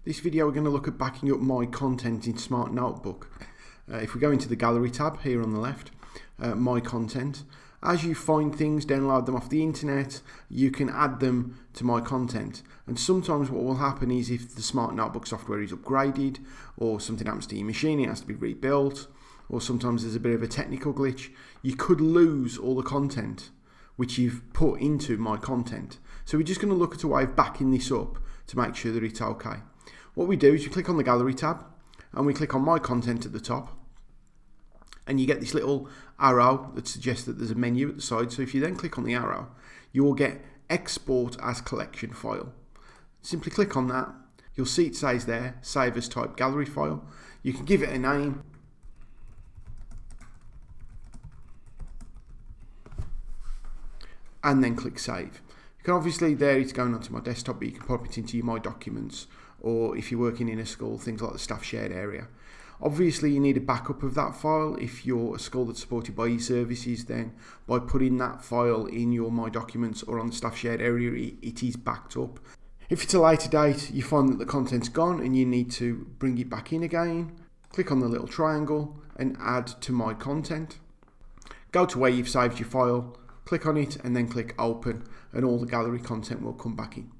This video we're going to look at backing up my content in Smart Notebook. If we go into the Gallery tab here on the left, My Content, as you find things, download them off the internet, you can add them to My Content. And sometimes what will happen is if the Smart Notebook software is upgraded or something happens to your machine, it has to be rebuilt, or sometimes there's a bit of a technical glitch, you could lose all the content which you've put into My Content. So we're just going to look at a way of backing this up to make sure that it's okay. What we do is you click on the Gallery tab and we click on My Content at the top, and you get this little arrow that suggests that there's a menu at the side. So if you then click on the arrow, you will get Export as Collection File. Simply click on that. You'll see it says there, Save as Type Gallery File. You can give it a name. And then click Save. You can obviously, there it's going onto my desktop, but you can pop it into your My Documents, or if you're working in a school, things like the staff shared area. Obviously you need a backup of that file. If you're a school that's supported by eServices, then by putting that file in your My Documents or on the staff shared area, it is backed up. If it's a later date, you find that the content's gone and you need to bring it back in again, click on the little triangle and add to My Content. Go to where you've saved your file, click on it and then click Open, and all the gallery content will come back in.